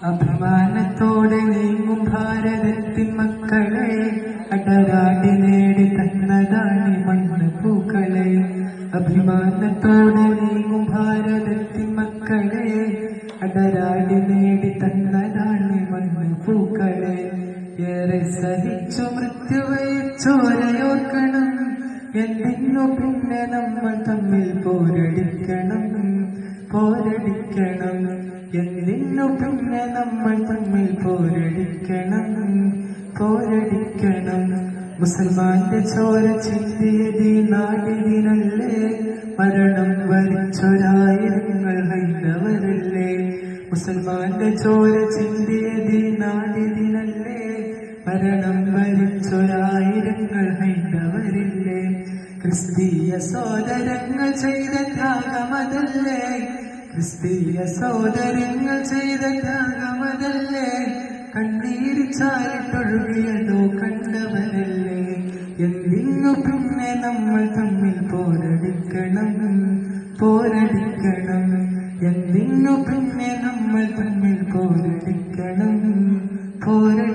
അഭിമാനത്തോടെ നീങ്ങും ഭാരതത്തിൻ മക്കളെ അടരാടി നേടി തന്നതാണ് മണ്ണ് പൂക്കളെ. അഭിമാനത്തോടെ നീങ്ങും ഭാരതത്തിൻ മക്കളെ അടരാടി നേടി തന്നതാണ് മണ്ണ് പൂക്കളെ. ഏറെ സഹിച്ചു മൃത്യുവയിച്ചോരയോർക്കണം, എന്തിനു പിന്നെ നമ്മൾ തമ്മിൽ പോരടിക്കണം പോരടിക്കണം. എന്തിനു പിന്നെ നമ്മൾ തമ്മിൽ പോരടിക്കണം പോരടിക്കണം. മുസൽമാന്റെ ചോര ചിന്തിയതി നാടിനല്ലേ, മരണം വരിച്ചൊരായിരങ്ങൾ ഹൈന്ദവരല്ലേ. മുസൽമാന്റെ ചോര ചിന്തിയതി നാടിനല്ലേ, മരണം വരിച്ചൊരായിരങ്ങൾ ഹൈന്ദവരില്ലേ. ക്രിസ്തീയ സോദരങ്ങൾ ചെയ്ത ത്യാഗമതല്ലേ, ക്രിസ്തീയ സോദരങ്ങൾ ചെയ്ത ത്യാഗമതല്ലേ. കണ്ണീര് ചാരിട്ടൊഴുകിയതോ കണ്ടവരല്ലേ. എന്തിനു പിന്നെ നമ്മൾ തമ്മിൽ പോരടിക്കണം പോരടിക്കണം. എന്തിനു പിന്നെ നമ്മൾ തമ്മിൽ പോരടിക്കണം പോരടിക്കണം.